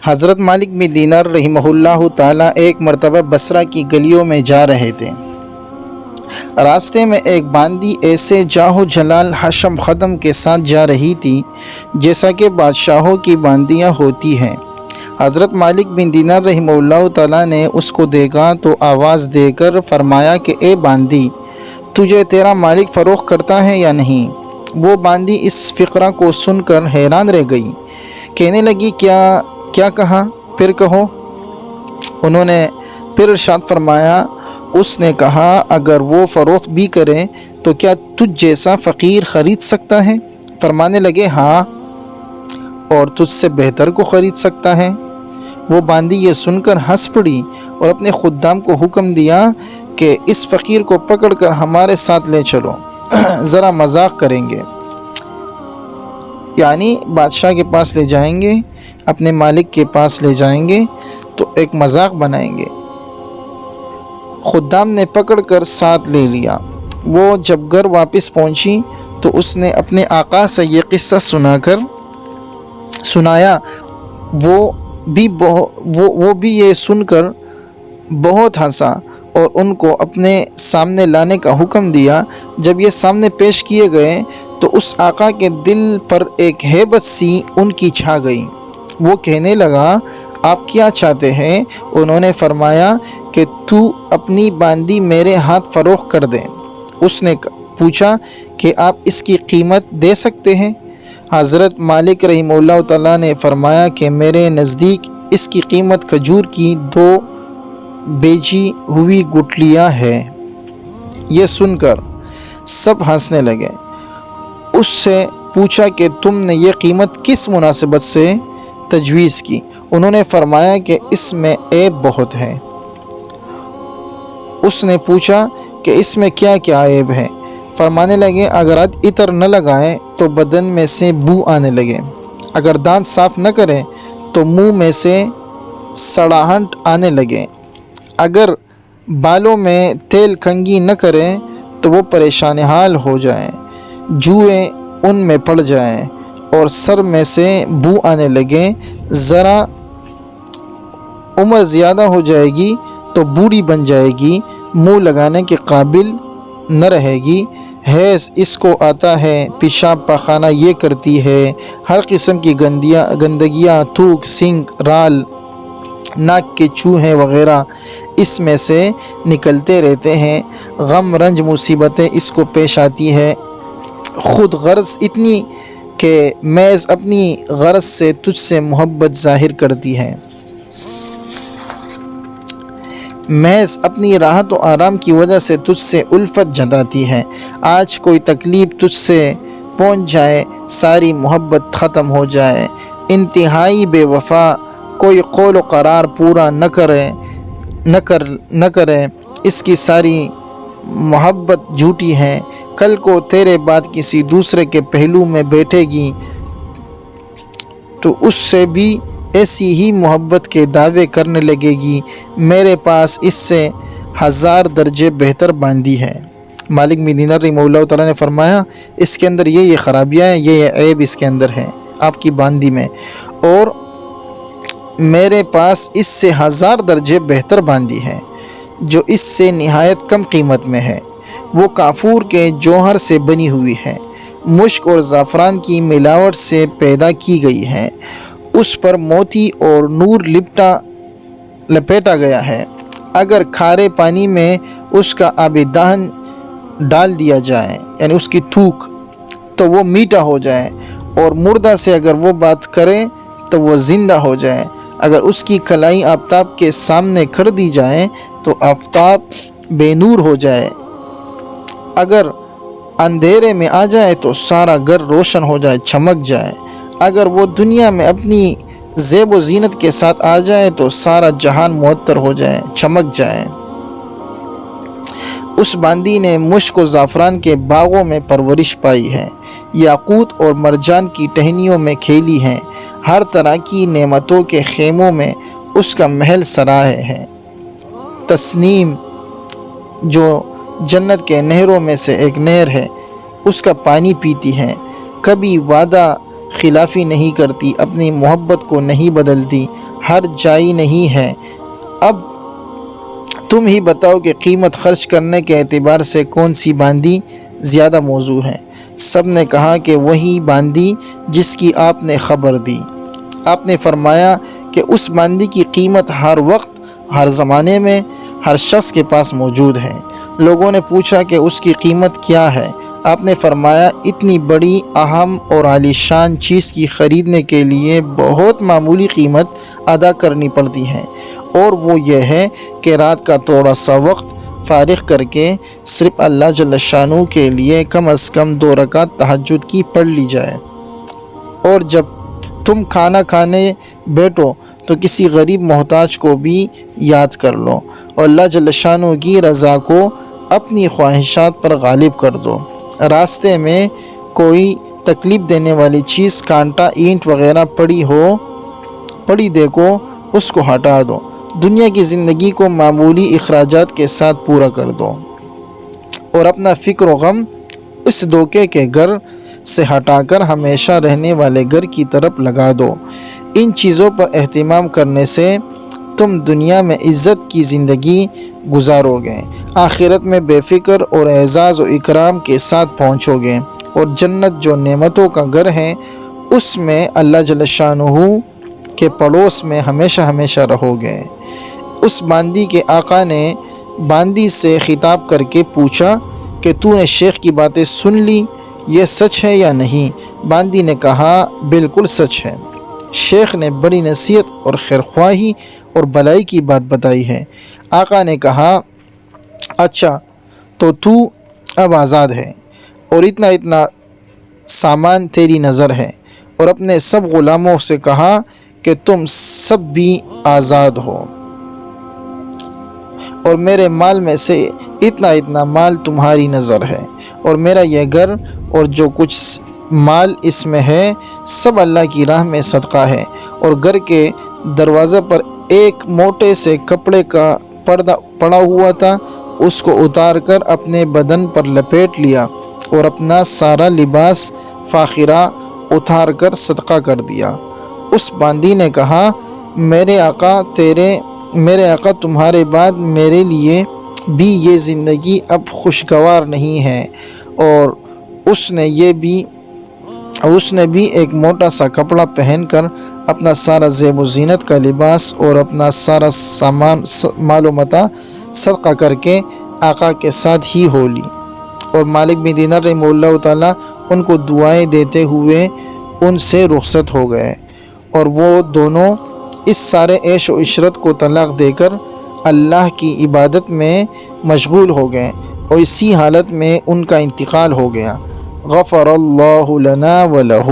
حضرت مالک بن دینار رحمہ تعالیٰ ایک مرتبہ بصرہ کی گلیوں میں جا رہے تھے۔ راستے میں ایک باندی ایسے جاہ و جلال حشم ختم کے ساتھ جا رہی تھی جیسا کہ بادشاہوں کی باندیاں ہوتی ہیں۔ حضرت مالک بن دینار رحمہ تعالیٰ نے اس کو دیکھا تو آواز دے کر فرمایا کہ اے باندی، تجھے تیرا مالک فروخت کرتا ہے یا نہیں؟ وہ باندی اس فقرہ کو سن کر حیران رہ گئی، کہنے لگی کیا کہا؟ پھر کہو۔ انہوں نے پھر ارشاد فرمایا، اس نے کہا اگر وہ فروخت بھی کرے تو کیا تجھ جیسا فقیر خرید سکتا ہے؟ فرمانے لگے ہاں، اور تجھ سے بہتر کو خرید سکتا ہے۔ وہ باندی یہ سن کر ہنس پڑی اور اپنے خدام کو حکم دیا کہ اس فقیر کو پکڑ کر ہمارے ساتھ لے چلو، ذرا مذاق کریں گے، یعنی بادشاہ کے پاس لے جائیں گے، اپنے مالک کے پاس لے جائیں گے تو ایک مذاق بنائیں گے۔ خدام نے پکڑ کر ساتھ لے لیا۔ وہ جب گھر واپس پہنچی تو اس نے اپنے آقا سے یہ قصہ سنایا۔ وہ بھی یہ سن کر بہت ہنسا اور ان کو اپنے سامنے لانے کا حکم دیا۔ جب یہ سامنے پیش کیے گئے تو اس آقا کے دل پر ایک ہیبت سی ان کی چھا گئی۔ وہ کہنے لگا آپ کیا چاہتے ہیں؟ انہوں نے فرمایا کہ تو اپنی باندی میرے ہاتھ فروخت کر دے۔ اس نے پوچھا کہ آپ اس کی قیمت دے سکتے ہیں؟ حضرت مالک رحمہ اللہ تعالیٰ نے فرمایا کہ میرے نزدیک اس کی قیمت کھجور کی 2 بیجی ہوئی گٹھلیاں ہے۔ یہ سن کر سب ہنسنے لگے۔ اس سے پوچھا کہ تم نے یہ قیمت کس مناسبت سے تجویز کی؟ انہوں نے فرمایا کہ اس میں عیب بہت ہے۔ اس نے پوچھا کہ اس میں کیا کیا عیب ہے؟ فرمانے لگے اگر عطر نہ لگائے تو بدن میں سے بو آنے لگے، اگر دانت صاف نہ کرے تو منہ میں سے سڑاہٹ آنے لگے، اگر بالوں میں تیل کنگھی نہ کرے تو وہ پریشان حال ہو جائیں، جوئیں ان میں پڑ جائیں اور سر میں سے بو آنے لگے، ذرا عمر زیادہ ہو جائے گی تو بوڑھی بن جائے گی، منہ لگانے کے قابل نہ رہے گی، حیض اس کو آتا ہے، پیشاب پاخانہ یہ کرتی ہے، ہر قسم کی گندگیاں، تھوک، سنک، رال، ناک کے چوہے وغیرہ اس میں سے نکلتے رہتے ہیں، غم رنج مصیبتیں اس کو پیش آتی ہے، خود غرض اتنی کہ محض اپنی غرض سے تجھ سے محبت ظاہر کرتی ہے، محض اپنی راحت و آرام کی وجہ سے تجھ سے الفت جتاتی ہے، آج کوئی تکلیف تجھ سے پہنچ جائے ساری محبت ختم ہو جائے، انتہائی بے وفا، کوئی قول و قرار پورا نہ کرے، اس کی ساری محبت جھوٹی ہے، کل کو تیرے بعد کسی دوسرے کے پہلو میں بیٹھے گی تو اس سے بھی ایسی ہی محبت کے دعوے کرنے لگے گی، میرے پاس اس سے 1000 درجے بہتر باندی ہے۔ مالک بن دینار رحمہ اللہ تعالیٰ نے فرمایا اس کے اندر یہ خرابیاں ہیں، یہ عیب اس کے اندر ہیں آپ کی باندی میں، اور میرے پاس اس سے 1000 درجے بہتر باندی ہے جو اس سے نہایت کم قیمت میں ہے، وہ کافور کے جوہر سے بنی ہوئی ہے، مشک اور زعفران کی ملاوٹ سے پیدا کی گئی ہے، اس پر موتی اور نور لپیٹا گیا ہے، اگر کھارے پانی میں اس کا آب دہن ڈال دیا جائے یعنی اس کی تھوک تو وہ میٹھا ہو جائے، اور مردہ سے اگر وہ بات کرے تو وہ زندہ ہو جائے، اگر اس کی کلائی آفتاب کے سامنے کر دی جائے تو آفتاب بے نور ہو جائے، اگر اندھیرے میں آ جائے تو سارا گھر روشن ہو جائے، چمک جائے، اگر وہ دنیا میں اپنی زیب و زینت کے ساتھ آ جائے تو سارا جہان معطر ہو جائے، چمک جائے۔ اس باندی نے مشک و زعفران کے باغوں میں پرورش پائی ہے، یاقوت اور مرجان کی ٹہنیوں میں کھیلی ہے، ہر طرح کی نعمتوں کے خیموں میں اس کا محل سرائے ہے، تسنیم جو جنت کے نہروں میں سے ایک نہر ہے اس کا پانی پیتی ہے، کبھی وعدہ خلافی نہیں کرتی، اپنی محبت کو نہیں بدلتی، ہر جائی نہیں ہے۔ اب تم ہی بتاؤ کہ قیمت خرچ کرنے کے اعتبار سے کون سی باندی زیادہ موزوں ہے؟ سب نے کہا کہ وہی باندی جس کی آپ نے خبر دی۔ آپ نے فرمایا کہ اس باندی کی قیمت ہر وقت، ہر زمانے میں، ہر شخص کے پاس موجود ہے۔ لوگوں نے پوچھا کہ اس کی قیمت کیا ہے؟ آپ نے فرمایا اتنی بڑی، اہم اور عالی شان چیز کی خریدنے کے لیے بہت معمولی قیمت ادا کرنی پڑتی ہے، اور وہ یہ ہے کہ رات کا تھوڑا سا وقت فارغ کر کے صرف اللہ جل شانہ کے لیے کم از کم 2 رکعت تہجد کی پڑھ لی جائے، اور جب تم کھانا کھانے بیٹھو تو کسی غریب محتاج کو بھی یاد کر لو، اور اللہ جل شانہ کی رضا کو اپنی خواہشات پر غالب کر دو۔ راستے میں کوئی تکلیف دینے والی چیز، کانٹا، اینٹ وغیرہ پڑی دیکھو، اس کو ہٹا دو۔ دنیا کی زندگی کو معمولی اخراجات کے ساتھ پورا کر دو، اور اپنا فکر و غم اس دھوکے کے گھر سے ہٹا کر ہمیشہ رہنے والے گھر کی طرف لگا دو۔ ان چیزوں پر اہتمام کرنے سے تم دنیا میں عزت کی زندگی گزارو گے، آخرت میں بے فکر اور اعزاز و اکرام کے ساتھ پہنچو گے، اور جنت جو نعمتوں کا گھر ہے اس میں اللہ جل شانہ کے پڑوس میں ہمیشہ ہمیشہ رہو گے۔ اس باندی کے آقا نے باندی سے خطاب کر کے پوچھا کہ تو نے شیخ کی باتیں سن لی، یہ سچ ہے یا نہیں؟ باندی نے کہا بالکل سچ ہے، شیخ نے بڑی نصیحت اور خیرخواہی اور بلائی کی بات بتائی ہے۔ آقا نے کہا اچھا تو اب آزاد ہے، اور اتنا سامان تیری نظر ہے، اور اپنے سب غلاموں سے کہا کہ تم سب بھی آزاد ہو، اور میرے مال میں سے اتنا مال تمہاری نظر ہے، اور میرا یہ گھر اور جو کچھ مال اس میں ہے سب اللہ کی راہ میں صدقہ ہے۔ اور گھر کے دروازے پر ایک موٹے سے کپڑے کا پردہ پڑا ہوا تھا، اس کو اتار کر اپنے بدن پر لپیٹ لیا، اور اپنا سارا لباس فاخرہ اتار کر صدقہ کر دیا۔ اس باندی نے کہا میرے آقا تمہارے بعد میرے لیے بھی یہ زندگی اب خوشگوار نہیں ہے، اور اس نے بھی ایک موٹا سا کپڑا پہن کر اپنا سارا زیب و زینت کا لباس اور اپنا سارا سامان مال و متاع صدقہ کر کے آقا کے ساتھ ہی ہو لی۔ اور مالک بن دینار رحمہ اللہ تعالیٰ ان کو دعائیں دیتے ہوئے ان سے رخصت ہو گئے، اور وہ دونوں اس سارے عیش و عشرت کو طلاق دے کر اللہ کی عبادت میں مشغول ہو گئے، اور اسی حالت میں ان کا انتقال ہو گیا۔ غفر اللہ لنا ولہ۔